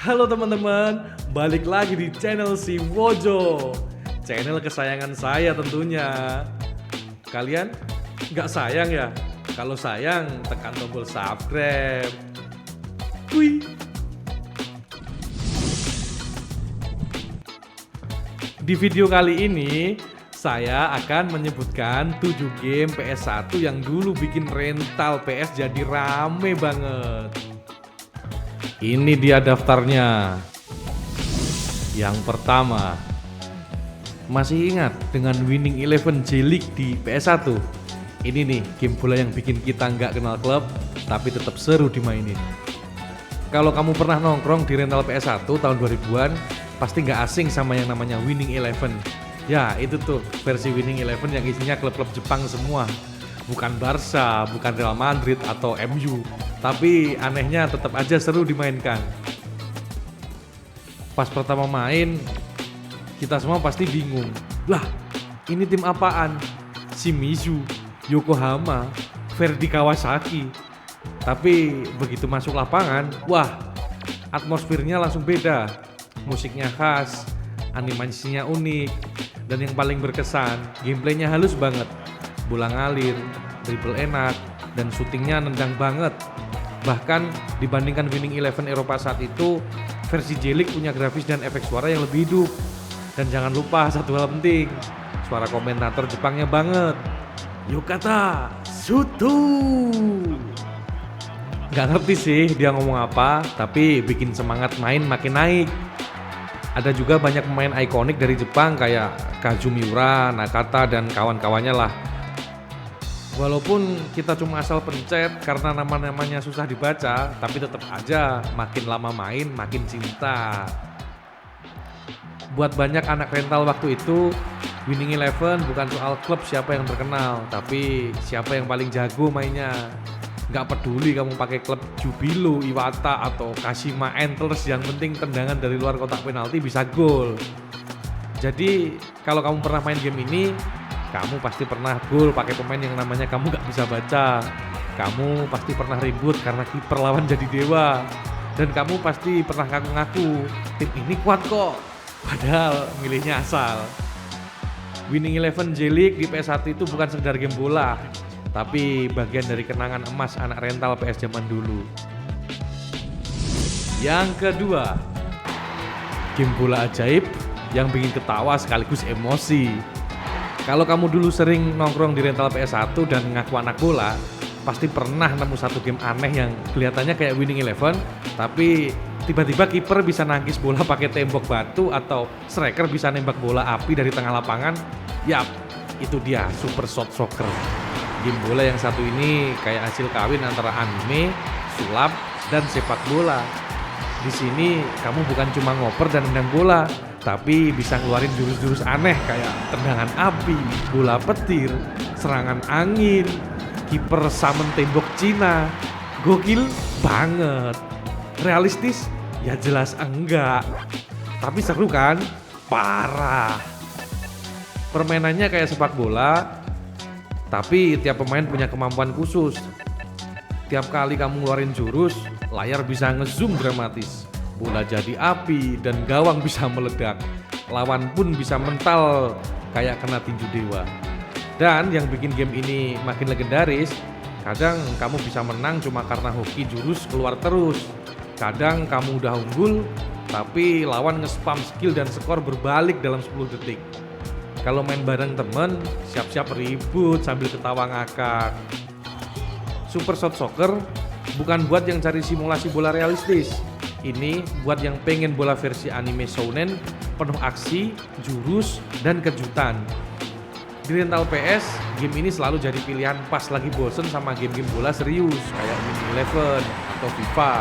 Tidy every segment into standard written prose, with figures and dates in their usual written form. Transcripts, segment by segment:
Halo teman-teman, balik lagi di channel si Wojo, channel kesayangan saya tentunya. Kalian nggak sayang ya? Kalau sayang, tekan tombol subscribe. Wih. Di video kali ini, saya akan menyebutkan 7 game PS1 yang dulu bikin rental PS jadi rame banget. Ini dia daftarnya. Yang pertama, masih ingat dengan Winning Eleven J-League di PS1? Ini nih game bola yang bikin kita nggak kenal klub, tapi tetap seru dimainin. Kalau kamu pernah nongkrong di rental PS1 tahun 2000-an, pasti nggak asing sama yang namanya Winning Eleven. Ya itu tuh versi Winning Eleven yang isinya klub-klub Jepang semua. Bukan Barca, bukan Real Madrid atau MU, tapi anehnya tetap aja seru dimainkan. Pas pertama main, kita semua pasti bingung. Lah, ini tim apaan? Shimizu, Yokohama, Verdy Kawasaki. Tapi begitu masuk lapangan, wah, atmosfernya langsung beda. Musiknya khas, animasinya unik, dan yang paling berkesan, gameplaynya halus banget. Bola ngalir, dribble enak, dan syutingnya nendang banget. Bahkan dibandingkan Winning Eleven Eropa saat itu, versi J-League punya grafis dan efek suara yang lebih hidup. Dan jangan lupa satu hal penting, suara komentator Jepangnya banget. Yokata Sutu. Gak ngerti sih dia ngomong apa, tapi bikin semangat main makin naik. Ada juga banyak pemain ikonik dari Jepang kayak Kazumi Miura, Nakata, dan kawan-kawannya lah. Walaupun kita cuma asal pencet karena nama-namanya susah dibaca, tapi tetap aja makin lama main makin cinta. Buat banyak anak rental waktu itu, Winning Eleven bukan soal klub siapa yang terkenal, tapi siapa yang paling jago mainnya. Gak peduli kamu pakai klub Jubilo, Iwata, atau Kashima Antlers, yang penting tendangan dari luar kotak penalti bisa gol. Jadi kalau kamu pernah main game ini, kamu pasti pernah gol pakai pemain yang namanya kamu gak bisa baca. Kamu pasti pernah ribut karena kiper lawan jadi dewa. Dan kamu pasti pernah ngaku-ngaku, tim ini kuat kok. Padahal milihnya asal. Winning Eleven J-League di PS1 itu bukan sekedar game bola, tapi bagian dari kenangan emas anak rental PS zaman dulu. Yang kedua, game bola ajaib yang bikin ketawa sekaligus emosi. Kalau kamu dulu sering nongkrong di rental PS1 dan ngaku anak bola, pasti pernah nemu satu game aneh yang kelihatannya kayak Winning Eleven, tapi tiba-tiba kiper bisa nangkis bola pakai tembok batu atau striker bisa nembak bola api dari tengah lapangan. Yap, itu dia Super Shot Soccer. Game bola yang satu ini kayak hasil kawin antara anime, sulap, dan sepak bola. Di sini kamu bukan cuma ngoper dan nendang bola, tapi bisa ngeluarin jurus-jurus aneh kayak tendangan api, bola petir, serangan angin, kiper summon tembok Cina. Gokil banget. Realistis? Ya jelas enggak. Tapi seru kan? Parah. Permainannya kayak sepak bola, tapi tiap pemain punya kemampuan khusus. Tiap kali kamu ngeluarin jurus, layar bisa ngezoom dramatis. Bola jadi api dan gawang bisa meledak. Lawan pun bisa mental kayak kena tinju dewa. Dan yang bikin game ini makin legendaris, kadang kamu bisa menang cuma karena hoki jurus keluar terus. Kadang kamu udah unggul, tapi lawan nge-spam skill dan skor berbalik dalam 10 detik. Kalau main bareng temen, siap-siap ribut sambil ketawa ngakak. Super Shot Soccer bukan buat yang cari simulasi bola realistis. Ini buat yang pengen bola versi anime shounen, penuh aksi, jurus, dan kejutan. Di rental PS, game ini selalu jadi pilihan pas lagi bosen sama game-game bola serius kayak Winning Eleven atau FIFA.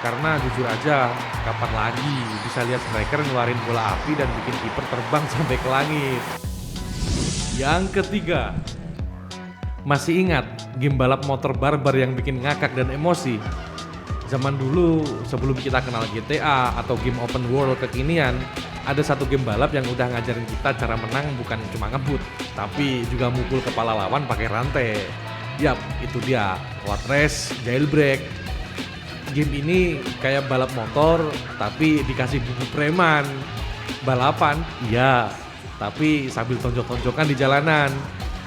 Karena jujur aja, kapan lagi bisa lihat striker ngeluarin bola api dan bikin kiper terbang sampai ke langit. Yang ketiga, masih ingat game balap motor barbar yang bikin ngakak dan emosi? Zaman dulu sebelum kita kenal GTA atau game open world kekinian, ada satu game balap yang udah ngajarin kita cara menang bukan cuma ngebut, tapi juga mukul kepala lawan pakai rantai. Yap, itu dia, Quad Race Jailbreak. game ini kayak balap motor tapi dikasih bumbu preman. Balapan, iya, tapi sambil tonjok-tonjokan di jalanan.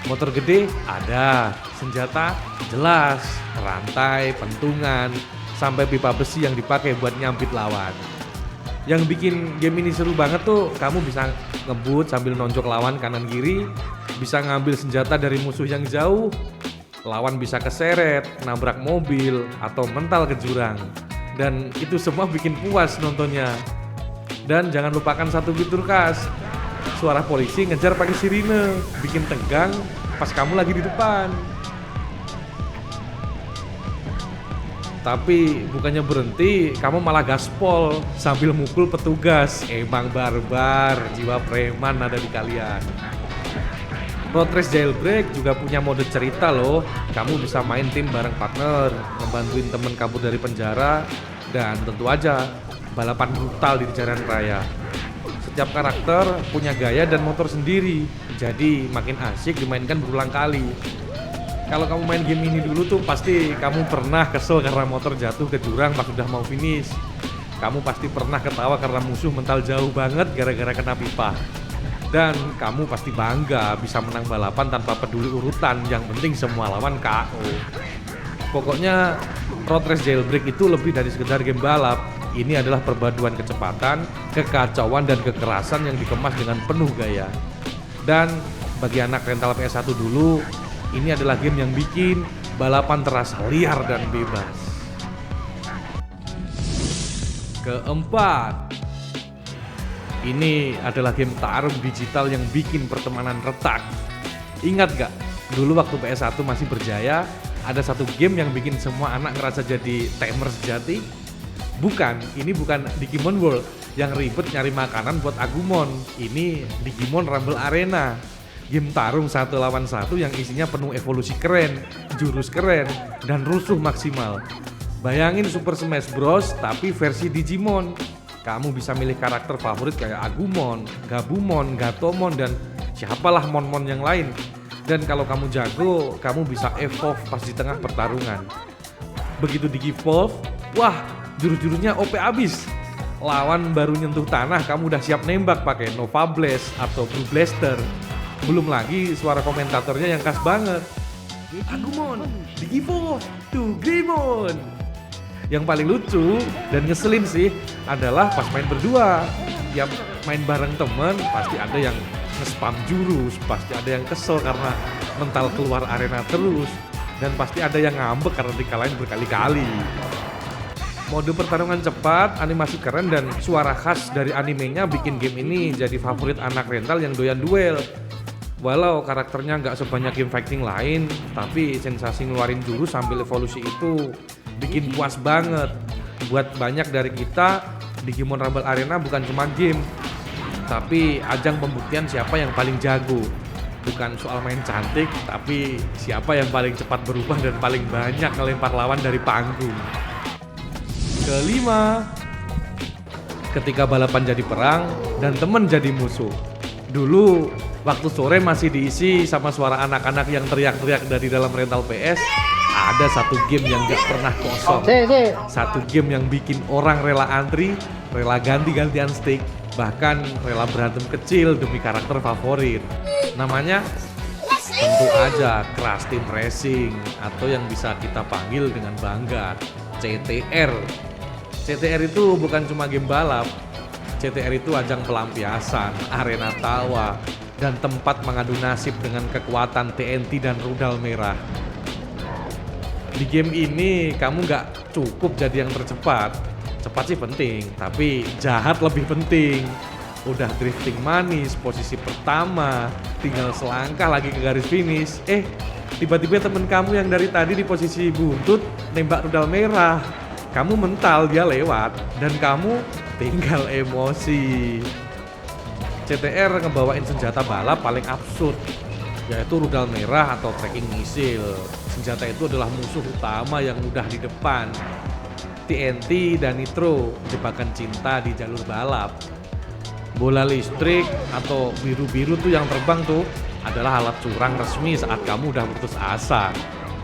Motor gede ada, senjata jelas, rantai, pentungan, sampai pipa besi yang dipakai buat nyampit lawan. Yang bikin game ini seru banget tuh, kamu bisa ngebut sambil nonjok lawan kanan kiri, bisa ngambil senjata dari musuh yang jauh, lawan bisa keseret, nabrak mobil, atau mental ke jurang. Dan itu semua bikin puas nontonnya. Dan jangan lupakan satu fitur khas, suara polisi ngejar pakai sirine, bikin tegang pas kamu lagi di depan. Tapi bukannya berhenti, kamu malah gaspol sambil mukul petugas. Emang barbar, jiwa preman ada di kalian. Road Race Jailbreak juga punya mode cerita loh. Kamu bisa main tim bareng partner, ngebantuin temen kabur dari penjara, dan tentu aja balapan brutal di jalan raya. Setiap karakter punya gaya dan motor sendiri, jadi makin asik dimainkan berulang kali. Kalau kamu main game ini dulu tuh pasti kamu pernah kesel karena motor jatuh ke jurang pas udah mau finish. Kamu pasti pernah ketawa karena musuh mental jauh banget gara-gara kena pipa. Dan kamu pasti bangga bisa menang balapan tanpa peduli urutan, yang penting semua lawan KO. Pokoknya Road Race Jailbreak itu lebih dari sekedar game balap. Ini adalah perpaduan kecepatan, kekacauan, dan kekerasan yang dikemas dengan penuh gaya. Dan bagi anak rental PS1 dulu, ini adalah game yang bikin balapan terasa liar dan bebas. Keempat, ini adalah game tarung digital yang bikin pertemanan retak. Ingat gak? Dulu waktu PS1 masih berjaya, ada satu game yang bikin semua anak ngerasa jadi tamer sejati. Bukan, ini bukan Digimon World yang ribet nyari makanan buat Agumon. Ini Digimon Rumble Arena, game tarung 1 lawan 1 yang isinya penuh evolusi keren, jurus keren, dan rusuh maksimal. Bayangin Super Smash Bros tapi versi Digimon. Kamu bisa milih karakter favorit kayak Agumon, Gabumon, Gatomon, dan siapalah mon-mon yang lain. Dan kalau kamu jago, kamu bisa evolve pas di tengah pertarungan. Begitu Digivolve, wah, jurus-jurusnya OP abis. Lawan baru nyentuh tanah, kamu udah siap nembak pakai Nova Blast atau Blue Blaster. Belum lagi suara komentatornya yang khas banget. Agumon, Digivolve, to Greymon. Yang paling lucu dan ngeselin sih adalah pas main berdua. Ya main bareng temen pasti ada yang nge-spam jurus, pasti ada yang kesel karena mental keluar arena terus, dan pasti ada yang ngambek karena dikalahin berkali-kali. Mode pertarungan cepat, animasi keren, dan suara khas dari animenya bikin game ini jadi favorit anak rental yang doyan duel. Walau karakternya nggak sebanyak game fighting lain, tapi sensasi ngeluarin jurus sambil evolusi itu bikin puas banget. Buat banyak dari kita, Digimon Rumble Arena bukan cuma game, tapi ajang pembuktian siapa yang paling jago. Bukan soal main cantik, tapi siapa yang paling cepat berubah dan paling banyak ngelempar lawan dari panggung. Kelima, ketika balapan jadi perang dan temen jadi musuh. Dulu waktu sore masih diisi sama suara anak-anak yang teriak-teriak dari dalam rental PS. Ada satu game yang gak pernah kosong. Satu game yang bikin orang rela antri, rela ganti-gantian stick, bahkan rela berantem kecil demi karakter favorit. Namanya tentu aja Crash Team Racing, atau yang bisa kita panggil dengan bangga CTR. CTR itu bukan cuma game balap. CTR itu ajang pelampiasan, arena tawa, dan tempat mengadu nasib dengan kekuatan TNT dan rudal merah. Di game ini kamu gak cukup jadi yang tercepat. Cepat sih penting, tapi jahat lebih penting. Udah drifting manis, posisi pertama, tinggal selangkah lagi ke garis finish. Tiba-tiba temen kamu yang dari tadi di posisi buntut nembak rudal merah. Kamu mental, dia lewat, dan kamu tinggal emosi. CTR ngebawain senjata balap paling absurd, yaitu rudal merah atau tracking missile. Senjata itu adalah musuh utama yang udah di depan. TNT dan Nitro, jebakan cinta di jalur balap. Bola listrik atau biru-biru tuh yang terbang tuh adalah alat curang resmi saat kamu udah putus asa.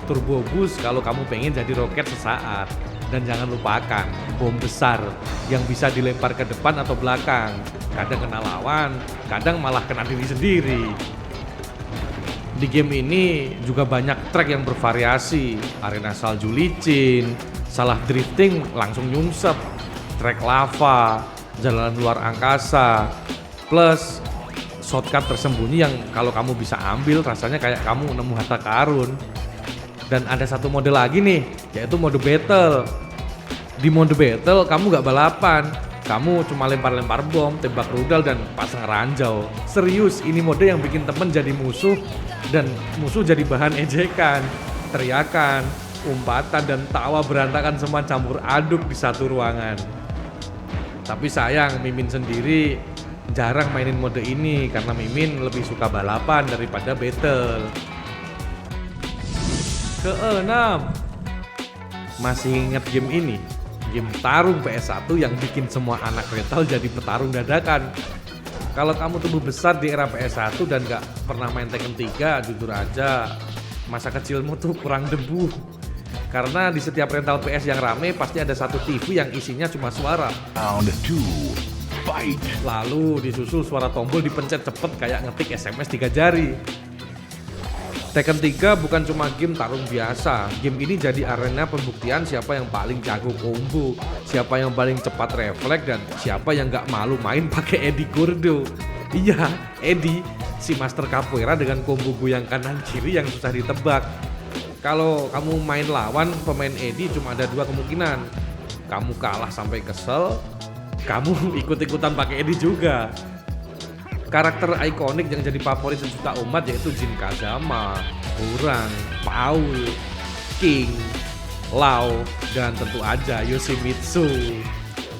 Turbo boost kalau kamu pengen jadi roket sesaat. Dan jangan lupakan bom besar yang bisa dilempar ke depan atau belakang. Kadang kena lawan, kadang malah kena diri sendiri. Di game ini juga banyak track yang bervariasi. Arena salju licin, salah drifting langsung nyungsep, track lava, jalan luar angkasa, plus shortcut tersembunyi yang kalau kamu bisa ambil rasanya kayak kamu nemu harta karun. Dan ada satu mode lagi nih, yaitu mode battle. Di mode battle kamu gak balapan, kamu cuma lempar-lempar bom, tembak rudal, dan pasang ranjau. Serius, ini mode yang bikin temen jadi musuh dan musuh jadi bahan ejekan, teriakan, umpatan, dan tawa berantakan semua campur aduk di satu ruangan. Tapi sayang, Mimin sendiri jarang mainin mode ini karena Mimin lebih suka balapan daripada battle. Keenam, masih ingat game ini? Game tarung PS1 yang bikin semua anak rental jadi petarung dadakan. Kalau kamu tumbuh besar di era PS1 dan gak pernah main Tekken 3, jujur aja masa kecilmu tuh kurang debu. Karena di setiap rental PS yang rame pasti ada satu TV yang isinya cuma suara. Round 2, fight. Lalu disusul suara tombol dipencet cepet kayak ngetik SMS 3 jari. Tekken 3 bukan cuma game tarung biasa. Game ini jadi arena pembuktian siapa yang paling jago combo, siapa yang paling cepat refleks, dan siapa yang gak malu main pakai Eddie Gordo. Iya, Eddie, si master capoeira dengan combo goyang kanan kiri yang susah ditebak. Kalau kamu main lawan pemain Eddie cuma ada dua kemungkinan. Kamu kalah sampai kesel, kamu ikut-ikutan pakai Eddie juga. Karakter ikonik yang jadi favorit sejuta umat yaitu Jin Kazama, Hwoarang, Paul, King, Lau, dan tentu aja Yoshimitsu.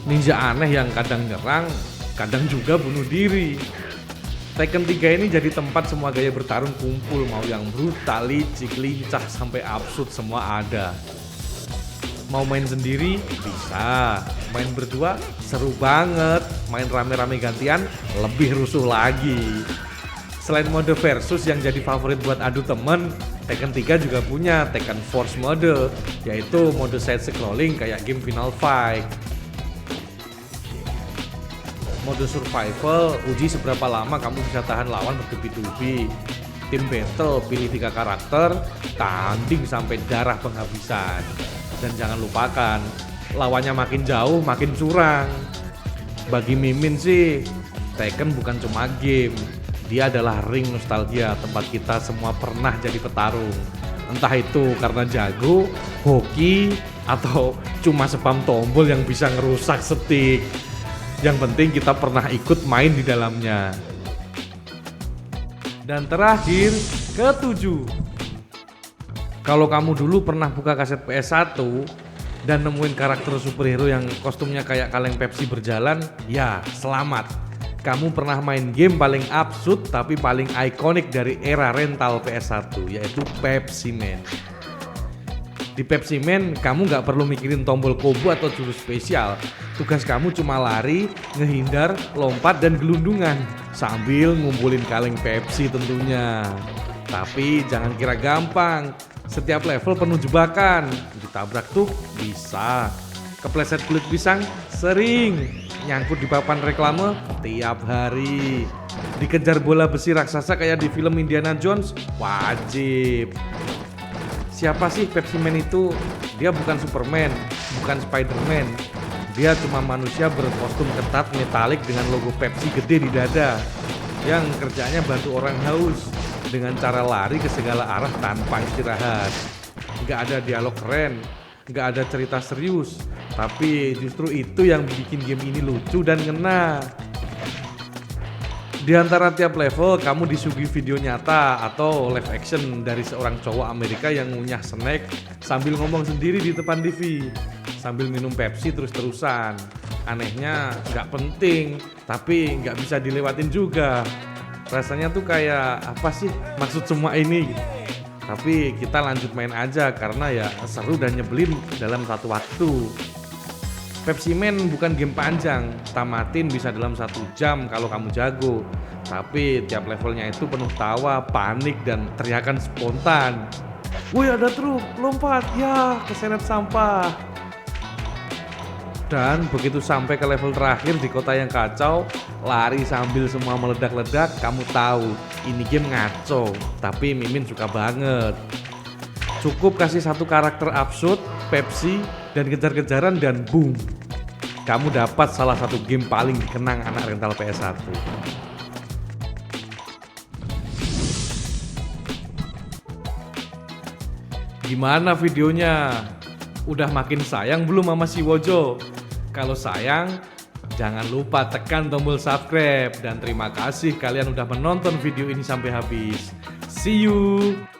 Ninja aneh yang kadang nyerang, kadang juga bunuh diri. Tekken 3 ini jadi tempat semua gaya bertarung kumpul, mau yang brutal, licik, lincah, sampai absurd semua ada. Mau main sendiri? Bisa. Main berdua? Seru banget. Main rame-rame gantian? Lebih rusuh lagi. Selain mode versus yang jadi favorit buat adu temen, Tekken 3 juga punya Tekken Force mode, yaitu mode side scrolling kayak game Final Fight. Mode survival, uji seberapa lama kamu bisa tahan lawan bertubi-tubi. Tim battle, pilih 3 karakter, tanding sampai darah penghabisan. Dan jangan lupakan, lawannya makin jauh makin curang. Bagi Mimin sih, Tekken bukan cuma game, dia adalah ring nostalgia, tempat kita semua pernah jadi petarung. Entah itu karena jago, hoki, atau cuma spam tombol yang bisa ngerusak stick. Yang penting kita pernah ikut main di dalamnya. Dan terakhir, ketujuh. Kalau kamu dulu pernah buka kaset PS1 dan nemuin karakter superhero yang kostumnya kayak kaleng Pepsi berjalan, ya selamat. Kamu pernah main game paling absurd tapi paling ikonik dari era rental PS1, yaitu Pepsi Man. Di Pepsi Man, kamu gak perlu mikirin tombol combo atau jurus spesial. Tugas kamu cuma lari, ngehindar, lompat, dan gelundungan sambil ngumpulin kaleng Pepsi tentunya. Tapi jangan kira gampang. Setiap level penuh jebakan. Ditabrak tuh bisa. Kepleset kulit pisang sering. Nyangkut di papan reklame tiap hari. Dikejar bola besi raksasa kayak di film Indiana Jones wajib. Siapa sih Pepsi Man itu? Dia bukan Superman, bukan Spiderman. Dia cuma manusia berkostum ketat metalik dengan logo Pepsi gede di dada, yang kerjanya bantu orang haus dengan cara lari ke segala arah tanpa istirahat. Gak ada dialog keren, gak ada cerita serius, tapi justru itu yang bikin game ini lucu dan ngena. Di antara tiap level kamu disuguhi video nyata atau live action dari seorang cowok Amerika yang ngunyah snack sambil ngomong sendiri di depan TV, sambil minum Pepsi terus-terusan. Anehnya gak penting, tapi gak bisa dilewatin juga. Rasanya tuh kayak apa sih maksud semua ini gitu. Tapi kita lanjut main aja karena ya seru dan nyebelin dalam satu waktu. Pepsi Man bukan game panjang, tamatin bisa dalam 1 jam kalau kamu jago. Tapi tiap levelnya itu penuh tawa, panik, dan teriakan spontan. Wih ada truk, lompat, ya keseret sampah. Dan begitu sampai ke level terakhir di kota yang kacau, lari sambil semua meledak-ledak, kamu tahu ini game ngaco, tapi Mimin suka banget. Cukup kasih satu karakter absurd, Pepsi, dan kejar-kejaran dan boom, kamu dapat salah satu game paling dikenang anak rental PS1. Gimana videonya? Udah makin sayang belum sama si Wojo? Kalau sayang, jangan lupa tekan tombol subscribe. Dan terima kasih kalian udah menonton video ini sampai habis. See you!